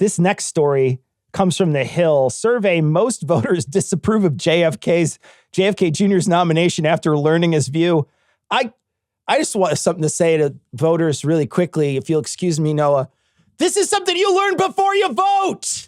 This next story comes from The Hill. Survey: most voters disapprove of JFK Jr.'s nomination after learning his view. I just want something to say to voters really quickly, if you'll excuse me, Noah. This is something you learn before you vote.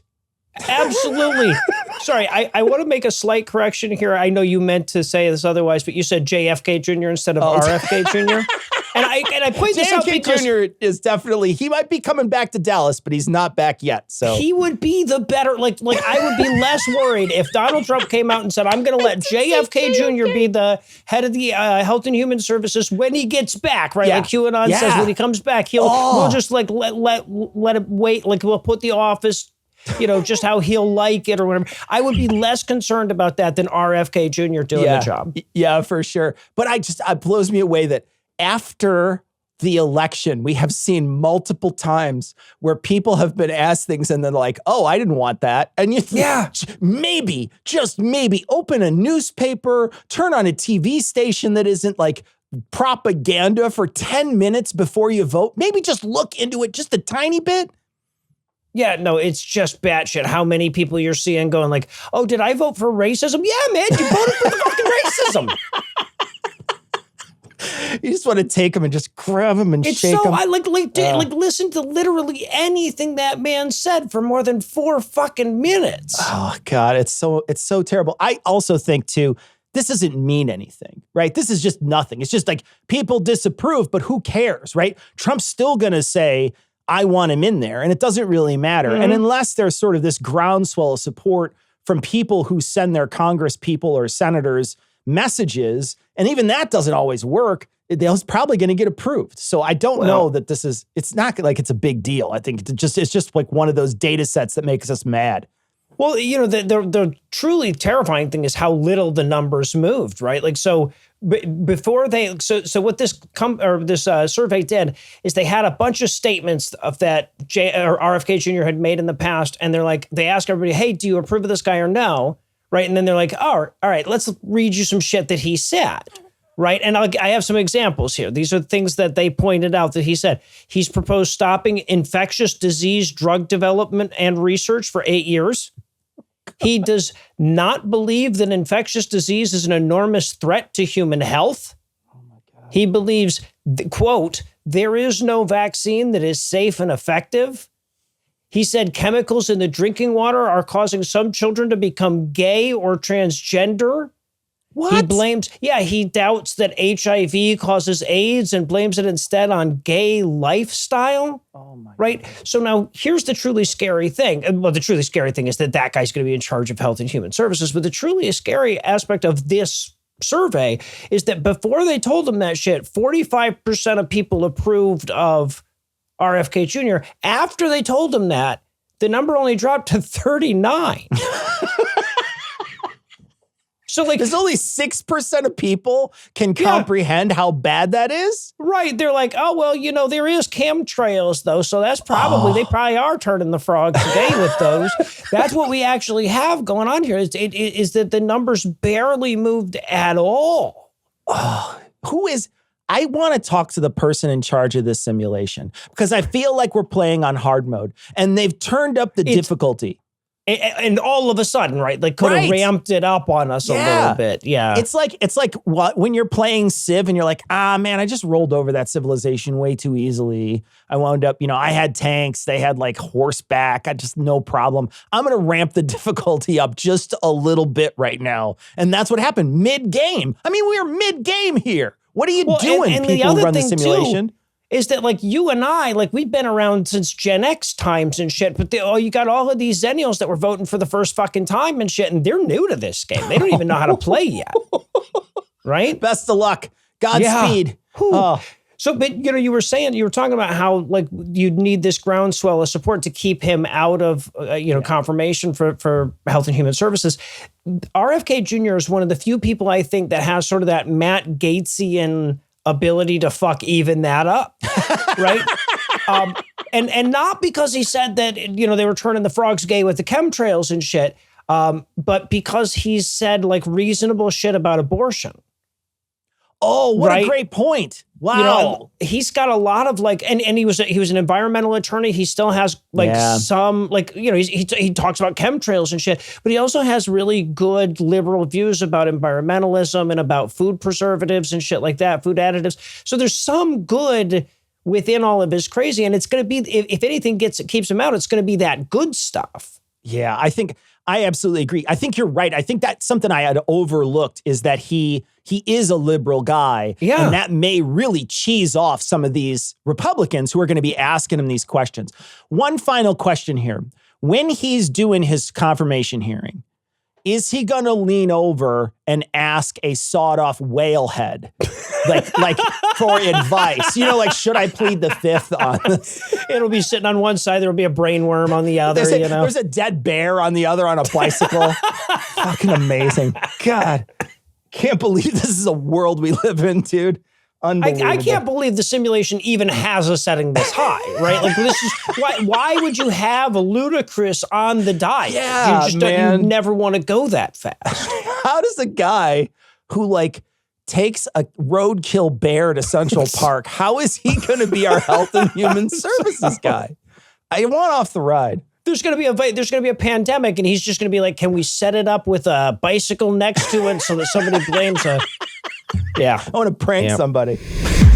Absolutely. Sorry, I want to make a slight correction here. I know you meant to say this otherwise, but you said JFK Jr. instead of RFK Jr. And I point this out because JFK Jr. is definitely, he might be coming back to Dallas, but he's not back yet. So he would be the better, like I would be less worried if Donald Trump came out and said, I'm going to let JFK Jr. be the head of the Health and Human Services when he gets back, right? Yeah. Like QAnon says, when he comes back, we'll just like let him wait. Like we'll put the office, just how he'll like it or whatever. I would be less concerned about that than RFK Jr. doing the job. Yeah, for sure. But it blows me away that after the election, we have seen multiple times where people have been asked things and they're like, oh, I didn't want that. And you think, maybe, just maybe, open a newspaper, turn on a TV station that isn't like propaganda for 10 minutes before you vote. Maybe just look into it just a tiny bit. Yeah, no, it's just batshit. How many people you're seeing going like, oh, did I vote for racism? Yeah, man, you voted for the fucking racism. You just want to take them and just grab them and shake them. I like listen to literally anything that man said for more than 4 fucking minutes. Oh God, it's so terrible. I also think too, this doesn't mean anything, right? This is just nothing. It's just like people disapprove, but who cares, right? Trump's still going to say, I want him in there, and it doesn't really matter. Mm-hmm. And unless there's sort of this groundswell of support from people who send their Congress people or senators messages, and even that doesn't always work, they're probably going to get approved. So I don't know that it's not like it's a big deal. I think it's just like one of those data sets that makes us mad. Well, the truly terrifying thing is how little the numbers moved, right? Like, so before so what this survey did is they had a bunch of statements of that RFK Jr. had made in the past, and they ask everybody, hey, do you approve of this guy or no? Right, and then they're like, oh, all right, let's read you some shit that he said. Right. And I have some examples here. These are things that they pointed out that he said. He's proposed stopping infectious disease drug development and research for 8 years. He does not believe that infectious disease is an enormous threat to human health. Oh my God. He believes, quote, there is no vaccine that is safe and effective. He said chemicals in the drinking water are causing some children to become gay or transgender. What? He doubts that HIV causes AIDS and blames it instead on gay lifestyle. Oh my God. Right? So now here's the truly scary thing. Well, the truly scary thing is that guy's going to be in charge of Health and Human Services. But the truly scary aspect of this survey is that before they told him that shit, 45% of people approved of RFK Jr. After they told him that, the number only dropped to 39. So there's only 6% of people can comprehend how bad that is? Right. They're like, oh, well, there is chemtrails, though. So that's they probably are turning the frogs gay with those. That's what we actually have going on here is that the numbers barely moved at all. Oh, I want to talk to the person in charge of this simulation because I feel like we're playing on hard mode and they've turned up the difficulty. And all of a sudden, right, like could have ramped it up on us a little bit. Yeah. It's like when you're playing Civ and you're like, man, I just rolled over that civilization way too easily. I wound up, I had tanks. They had like horseback. no problem. I'm going to ramp the difficulty up just a little bit right now. And that's what happened mid-game. I mean, we are mid-game here. What are you doing, and people who run the simulation? Is that like you and I, like we've been around since Gen X times and shit, but you got all of these Zennials that were voting for the first fucking time and shit, and they're new to this game. They don't even know how to play yet. Right? Best of luck. Godspeed. Yeah. So, but you were talking about how like you'd need this groundswell of support to keep him out of, confirmation for Health and Human Services. RFK Jr. is one of the few people I think that has sort of that Matt Gatesian ability to fuck even that up, right? And not because he said that, they were turning the frogs gay with the chemtrails and shit, but because he's said like reasonable shit about abortion. Oh, what a great point. Wow. You know, he's got a lot of like, and he was an environmental attorney. He still has like some like, you know, he talks about chemtrails and shit, but he also has really good liberal views about environmentalism and about food preservatives and shit like that, food additives. So there's some good within all of his crazy, and it's going to be, if anything keeps him out, it's going to be that good stuff. Yeah, I absolutely agree. I think you're right. I think that's something I had overlooked is that he is a liberal guy. Yeah. And that may really cheese off some of these Republicans who are going to be asking him these questions. One final question here. When he's doing his confirmation hearing, is he going to lean over and ask a sawed-off whale head? like for advice? You know, like, should I plead the fifth on this? It'll be sitting on one side. There'll be a brainworm on the other, There's a dead bear on the other on a bicycle. Fucking amazing. God, can't believe this is a world we live in, dude. Unbelievable. I can't believe the simulation even has a setting this high, right? Like this is why would you have a ludicrous on the diet? Yeah, you never want to go that fast. How does a guy who like takes a roadkill bear to Central Park, how is he going to be our health and human services guy? I want off the ride. There's going to be a pandemic, and he's just going to be like, can we set it up with a bicycle next to it so that somebody blames a... Yeah. I want to prank somebody.